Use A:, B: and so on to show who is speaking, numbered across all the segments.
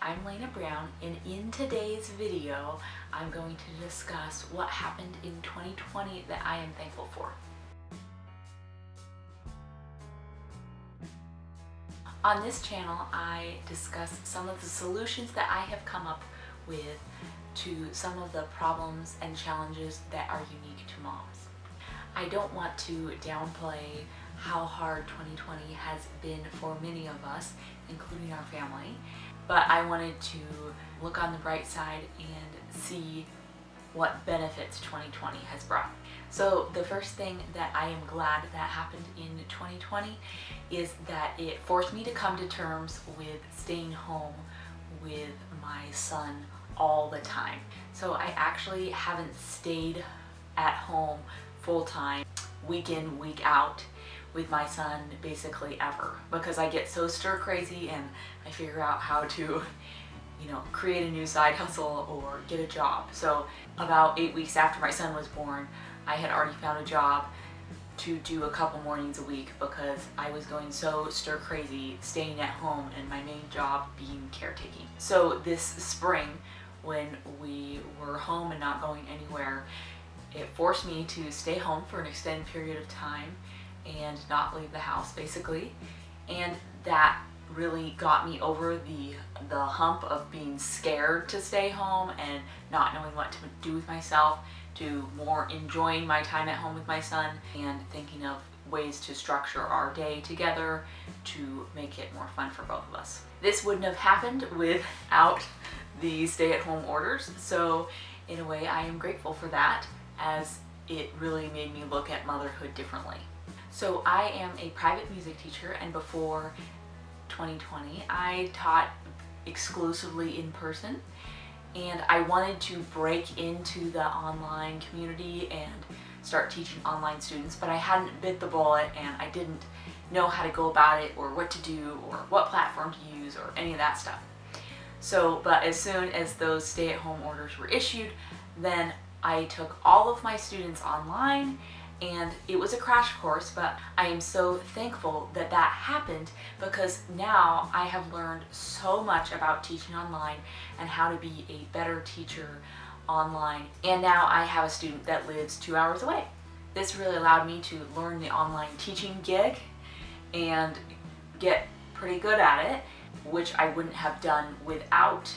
A: Hi, I'm Lena Brown, and in today's video, I'm going to discuss what happened in 2020 that I am thankful for. On this channel, I discuss some of the solutions that I have come up with to some of the problems and challenges that are unique to moms. I don't want to downplay how hard 2020 has been for many of us, including our family, but I wanted to look on the bright side and see what benefits 2020 has brought. So the first thing that I am glad that happened in 2020 is that it forced me to come to terms with staying home with my son all the time. So I actually haven't stayed at home full time, week in, week out with my son basically ever, because I get so stir crazy and I figure out how to create a new side hustle or get a job. So about 8 weeks after my son was born, I had already found a job to do a couple mornings a week because I was going so stir crazy staying at home and my main job being caretaking. So this spring, when we were home and not going anywhere, it forced me to stay home for an extended period of time and not leave the house basically, and that really got me over the hump of being scared to stay home and not knowing what to do with myself, to more enjoying my time at home with my son and thinking of ways to structure our day together to make it more fun for both of us. This wouldn't have happened without the stay-at-home orders, so in a way I am grateful for that, as it really made me look at motherhood differently. So I am a private music teacher, and before 2020 I taught exclusively in person, and I wanted to break into the online community and start teaching online students, but I hadn't bit the bullet and I didn't know how to go about it or what to do or what platform to use or any of that stuff. So, but as soon as those stay-at-home orders were issued, then I took all of my students online, and it was a crash course, but I am so thankful that that happened, because now I have learned so much about teaching online and how to be a better teacher online. And now I have a student that lives 2 hours away. This really allowed me to learn the online teaching gig and get pretty good at it, which I wouldn't have done without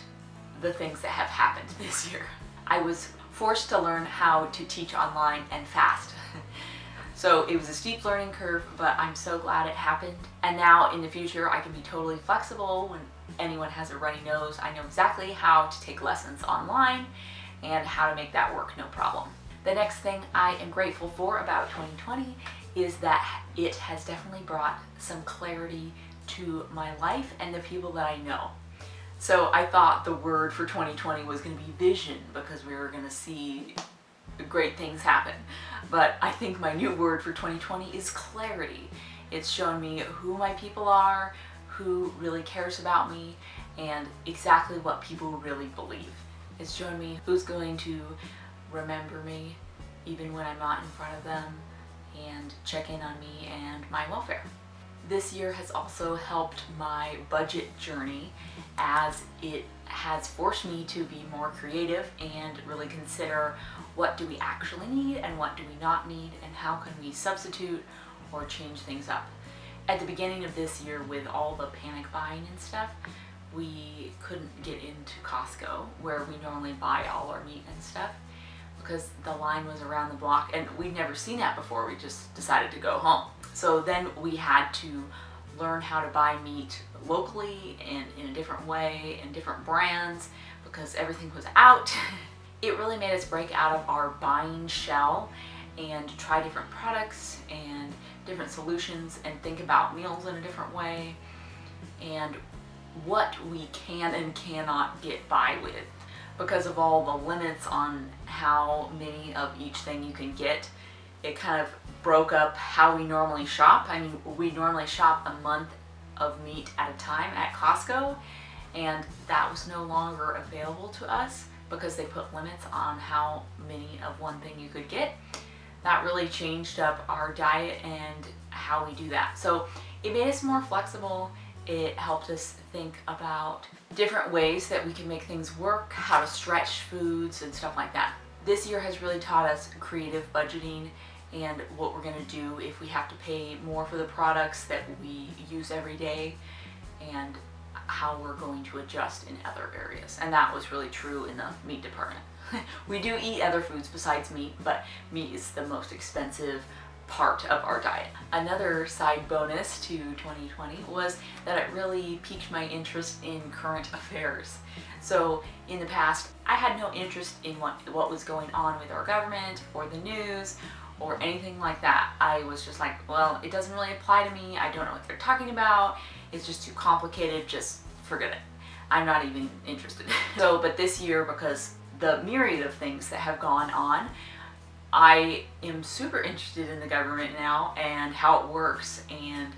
A: the things that have happened this year. I was forced to learn how to teach online and fast. So it was a steep learning curve, but I'm so glad it happened. And now in the future, I can be totally flexible. When anyone has a runny nose, I know exactly how to take lessons online and how to make that work, no problem. The next thing I am grateful for about 2020 is that it has definitely brought some clarity to my life and the people that I know. So I thought the word for 2020 was going to be vision, because we were going to see great things happen. But I think my new word for 2020 is clarity. It's shown me who my people are, who really cares about me, and exactly what people really believe. It's shown me who's going to remember me even when I'm not in front of them and check in on me and my welfare. This year has also helped my budget journey, as it has forced me to be more creative and really consider what do we actually need and what do we not need, and how can we substitute or change things up. At the beginning of this year, with all the panic buying and stuff, we couldn't get into Costco, where we normally buy all our meat and stuff, because the line was around the block and we'd never seen that before. We just decided to go home. So then we had to learn how to buy meat locally and in a different way and different brands, because everything was out. It really made us break out of our buying shell and try different products and different solutions and think about meals in a different way and what we can and cannot get by with. Because of all the limits on how many of each thing you can get, it kind of broke up how we normally shop. I mean, we normally shop a month of meat at a time at Costco, and that was no longer available to us because they put limits on how many of one thing you could get. That really changed up our diet and how we do that. So it made us more flexible. It helped us think about different ways that we can make things work, how to stretch foods and stuff like that. This year has really taught us creative budgeting and what we're going to do if we have to pay more for the products that we use every day, and how we're going to adjust in other areas. And that was really true in the meat department. We do eat other foods besides meat, but meat is the most expensive part of our diet. Another side bonus to 2020 was that it really piqued my interest in current affairs. So in the past, I had no interest in what was going on with our government or the news or anything like that. I was just like, well, it doesn't really apply to me. I don't know what they're talking about. It's just too complicated. Just forget it. I'm not even interested. But this year, because the myriad of things that have gone on, I am super interested in the government now and how it works and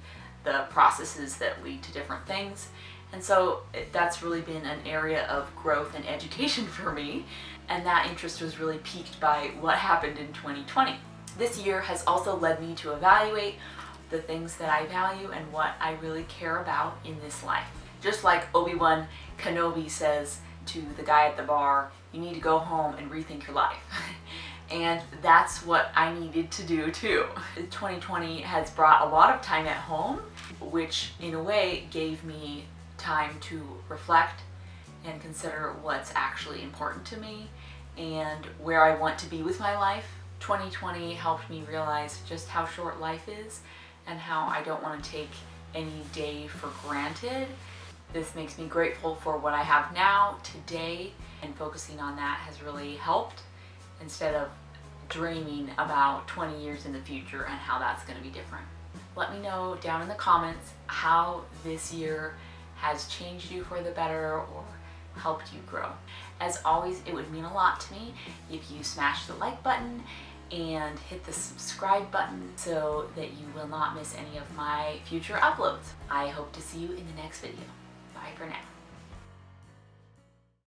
A: the processes that lead to different things. And so that's really been an area of growth and education for me. And that interest was really piqued by what happened in 2020. This year has also led me to evaluate the things that I value and what I really care about in this life. Just like Obi-Wan Kenobi says to the guy at the bar, you need to go home and rethink your life. And that's what I needed to do too. 2020 has brought a lot of time at home, which in a way gave me time to reflect and consider what's actually important to me and where I want to be with my life. 2020 helped me realize just how short life is and how I don't want to take any day for granted. This makes me grateful for what I have now, today, and focusing on that has really helped instead of dreaming about 20 years in the future and how that's going to be different. Let me know down in the comments how this year has changed you for the better or helped you grow. As always, it would mean a lot to me if you smash the like button and hit the subscribe button so that you will not miss any of my future uploads. I hope to see you in the next video. Bye for now.